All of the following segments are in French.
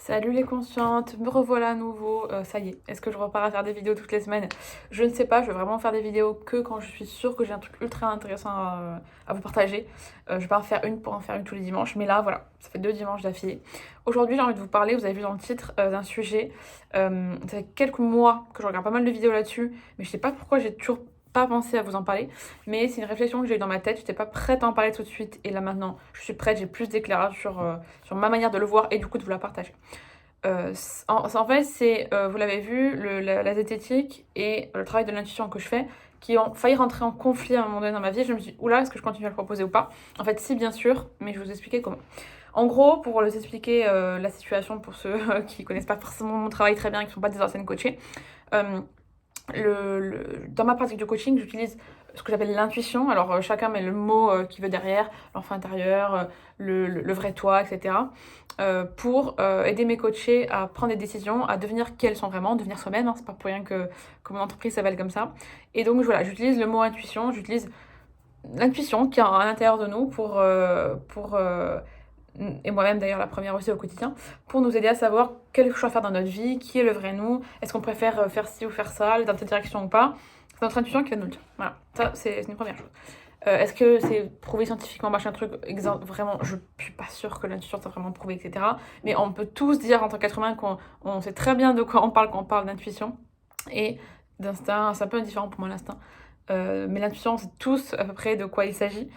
Salut les conscientes, me revoilà à nouveau, ça y est, est-ce que je repars à faire des vidéos toutes les semaines? Je ne sais pas, je vais vraiment faire des vidéos que quand je suis sûre que j'ai un truc ultra intéressant à vous partager. Je vais pas en faire une pour en faire une tous les dimanches, mais là voilà, ça fait 2 dimanches d'affilée. Aujourd'hui j'ai envie de vous parler, vous avez vu dans le titre, d'un sujet, ça fait quelques mois que je regarde pas mal de vidéos là-dessus, mais je sais pas pourquoi j'ai toujours pas pensé à vous en parler, mais c'est une réflexion que j'ai eue dans ma tête, j'étais pas prête à en parler tout de suite, et là maintenant je suis prête, j'ai plus d'éclairage sur ma manière de le voir et du coup de vous la partager. En fait, c'est, vous l'avez vu, la zététique et le travail de l'intuition que je fais qui ont failli rentrer en conflit à un moment donné dans ma vie. Je me suis dit, oula, est-ce que je continue à le proposer ou pas? En fait, si, bien sûr, mais je vais vous expliquer comment. En gros, pour vous expliquer la situation pour ceux qui connaissent pas forcément mon travail très bien et qui ne sont pas des anciennes coachées, euh, dans ma pratique de coaching, j'utilise ce que j'appelle l'intuition. Alors, chacun met le mot qu'il veut derrière, l'enfant intérieur, le vrai toi, etc. Pour aider mes coachés à prendre des décisions, à devenir qui elles sont vraiment, devenir soi-même. Hein, c'est pas pour rien que mon entreprise s'appelle comme ça. Et donc, voilà, j'utilise le mot intuition, j'utilise l'intuition qui est à l'intérieur de nous et moi-même d'ailleurs la première aussi au quotidien, pour nous aider à savoir quel choix faire dans notre vie, qui est le vrai nous, est-ce qu'on préfère faire ci ou faire ça, dans cette direction ou pas. C'est notre intuition qui va nous le dire. Voilà, ça c'est une première chose. Est-ce que c'est prouvé scientifiquement, machin truc, vraiment, je suis pas sûre que l'intuition soit vraiment prouvé, etc. Mais on peut tous dire en tant qu'être humain qu'on sait très bien de quoi on parle quand on parle d'intuition. Et d'instinct, c'est un peu indifférent pour moi l'instinct. Mais l'intuition, on sait tous à peu près de quoi il s'agit.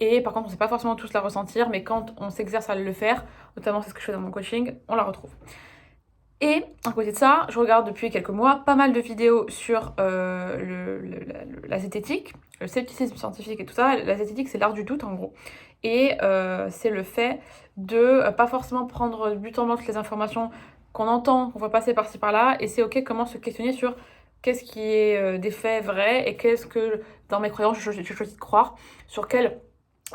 Et par contre, on ne sait pas forcément tous la ressentir, mais quand on s'exerce à le faire, notamment c'est ce que je fais dans mon coaching, on la retrouve. Et à côté de ça, je regarde depuis quelques mois pas mal de vidéos sur la zététique, le scepticisme scientifique et tout ça. La zététique, c'est l'art du doute en gros. Et c'est le fait de pas forcément prendre du but en blanc toutes les informations qu'on entend, qu'on voit passer par-ci par-là. Et c'est ok comment se questionner sur qu'est-ce qui est des faits vrais et qu'est-ce que dans mes croyances je choisis de croire, sur quelle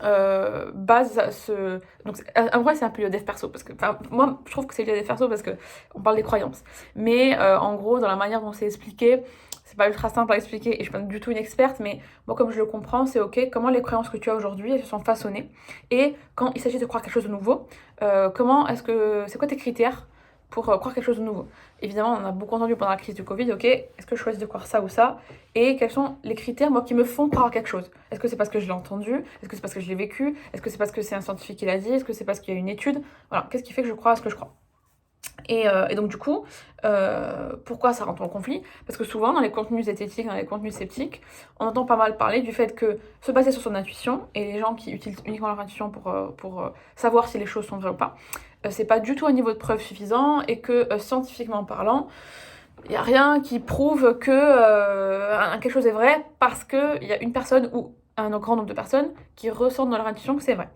base ce. Donc, en vrai, c'est un peu le dev perso. Parce que, moi, je trouve que c'est le dev perso parce que on parle des croyances. Mais en gros, dans la manière dont c'est expliqué, c'est pas ultra simple à expliquer et je suis pas du tout une experte, mais moi, comme je le comprends, c'est ok. Comment les croyances que tu as aujourd'hui, elles se sont façonnées. Et quand il s'agit de croire quelque chose de nouveau, comment est-ce que. C'est quoi tes critères pour croire quelque chose de nouveau? Évidemment, on a beaucoup entendu pendant la crise du Covid, ok, est-ce que je choisis de croire ça ou ça? Et quels sont les critères, moi, qui me font croire quelque chose? Est-ce que c'est parce que je l'ai entendu? Est-ce que c'est parce que je l'ai vécu? Est-ce que c'est parce que c'est un scientifique qui l'a dit? Est-ce que c'est parce qu'il y a une étude? Voilà, qu'est-ce qui fait que je crois à ce que je crois? Et donc du coup, pourquoi ça rentre en conflit? Parce que souvent dans les contenus zététiques, dans les contenus sceptiques, on entend pas mal parler du fait que se baser sur son intuition, et les gens qui utilisent uniquement leur intuition pour savoir si les choses sont vraies ou pas, c'est pas du tout un niveau de preuve suffisant, et que scientifiquement parlant, il n'y a rien qui prouve que quelque chose est vrai parce qu'il y a une personne ou un grand nombre de personnes qui ressentent dans leur intuition que c'est vrai.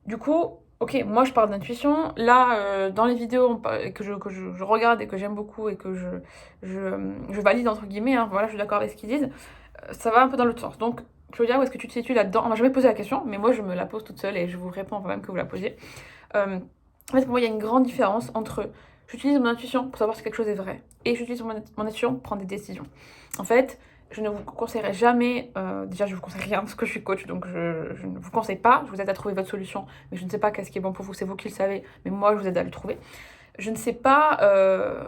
Du coup, ok, moi je parle d'intuition. Là, dans les vidéos que je regarde et que j'aime beaucoup et que je valide entre guillemets, hein, voilà, je suis d'accord avec ce qu'ils disent, ça va un peu dans l'autre sens. Donc, Claudia, où est-ce que tu te situes là-dedans? On m'a jamais posé la question, mais moi je me la pose toute seule et je vous réponds avant même que vous la posiez. En fait, pour moi, il y a une grande différence entre j'utilise mon intuition pour savoir si quelque chose est vrai et j'utilise mon intuition pour prendre des décisions. En fait, je ne vous conseillerais jamais, déjà je vous conseille rien parce que je suis coach, donc je ne vous conseille pas, je vous aide à trouver votre solution, mais je ne sais pas qu'est-ce qui est bon pour vous, c'est vous qui le savez, mais moi je vous aide à le trouver. Je ne sais pas,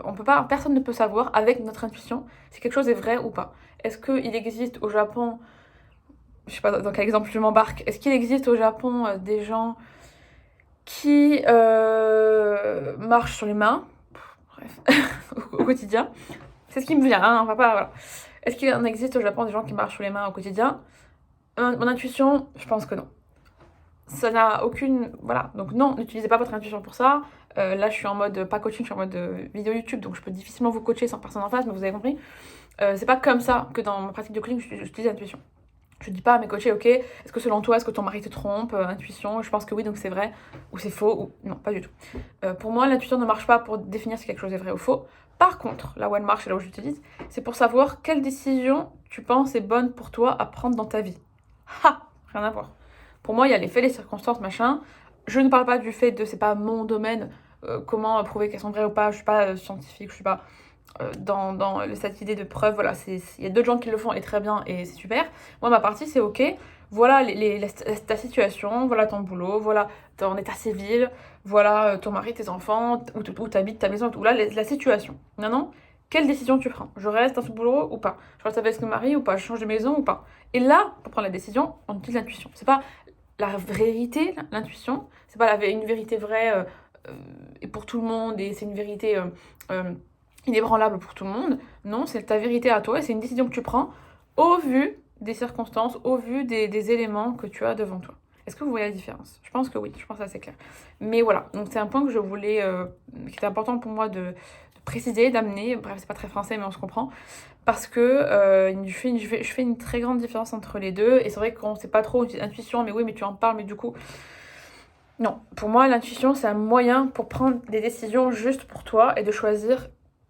on peut pas, personne ne peut savoir avec notre intuition si quelque chose est vrai ou pas. Est-ce qu'il existe au Japon, je sais pas dans quel exemple je m'embarque, est-ce qu'il existe au Japon des gens qui marchent sur les mains, bref, au quotidien? C'est ce qui me vient, hein, on va pas, voilà. Est-ce qu'il en existe au Japon des gens qui marchent sur les mains au quotidien? Mon intuition, je pense que non. Ça n'a aucune. Voilà, donc non, n'utilisez pas votre intuition pour ça. Là, je suis en mode, pas coaching, je suis en mode vidéo YouTube, donc je peux difficilement vous coacher sans personne en face, mais vous avez compris. C'est pas comme ça que dans ma pratique de coaching, j'utilise l'intuition. Je dis pas à mes coachés, ok, est-ce que selon toi, est-ce que ton mari te trompe? Intuition, je pense que oui, donc c'est vrai, ou c'est faux, ou non, pas du tout. Pour moi, l'intuition ne marche pas pour définir si quelque chose est vrai ou faux. Par contre, là où elle marche et là où j'utilise, c'est pour savoir quelle décision tu penses est bonne pour toi à prendre dans ta vie. Ha! Rien à voir. Pour moi, il y a les faits, les circonstances, machin. Je ne parle pas du fait de c'est pas mon domaine, comment prouver qu'elles sont vraies ou pas. Je suis pas scientifique, je suis pas. dans cette idée de preuve, voilà, il y a d'autres gens qui le font et très bien et c'est super. Moi, ma partie, c'est ok. Voilà ta situation, voilà ton boulot, voilà ton état civil, voilà ton mari, tes enfants, où t'habites, ta maison, ou là, la situation. Maintenant, quelle décision tu prends? Je reste dans ce boulot ou pas? Je reste avec mon mari ou pas? Je change de maison ou pas? Et là, pour prendre la décision, on utilise l'intuition. C'est pas la vérité, l'intuition, c'est pas une vérité vraie et pour tout le monde et c'est une vérité inébranlable pour tout le monde. Non, c'est ta vérité à toi et c'est une décision que tu prends au vu des circonstances, au vu des éléments que tu as devant toi. Est-ce que vous voyez la différence? Je pense que oui, je pense que c'est clair. Mais voilà, donc c'est un point que je voulais, qui était important pour moi de préciser, d'amener. Bref, c'est pas très français, mais on se comprend. Parce que je fais une très grande différence entre les deux. Et c'est vrai qu'on sait pas trop intuition, mais oui, mais tu en parles, mais du coup. Non, pour moi, l'intuition, c'est un moyen pour prendre des décisions juste pour toi et de choisir,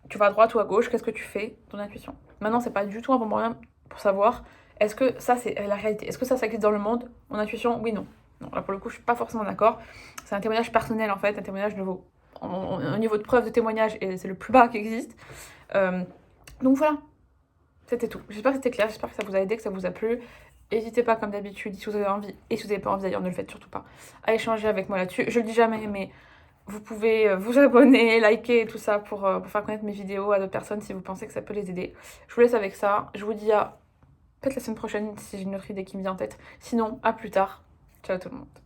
tu vas à droite ou à gauche, qu'est-ce que tu fais, ton intuition. Maintenant, c'est pas du tout un bon moyen pour savoir, est-ce que ça, c'est la réalité? Est-ce que ça existe dans le monde? Mon intuition, oui, non. Non, là, pour le coup, je suis pas forcément d'accord. C'est un témoignage personnel, en fait, un témoignage de vos... Au niveau de preuve de témoignage, et c'est le plus bas qui existe. Donc voilà, c'était tout. J'espère que c'était clair, j'espère que ça vous a aidé, que ça vous a plu. N'hésitez pas, comme d'habitude, si vous avez envie, et si vous n'avez pas envie d'ailleurs, ne le faites surtout pas, à échanger avec moi là-dessus. Je le dis jamais, mais vous pouvez vous abonner, liker et tout ça pour faire connaître mes vidéos à d'autres personnes si vous pensez que ça peut les aider. Je vous laisse avec ça. Je vous dis à peut-être la semaine prochaine si j'ai une autre idée qui me vient en tête. Sinon, à plus tard. Ciao tout le monde.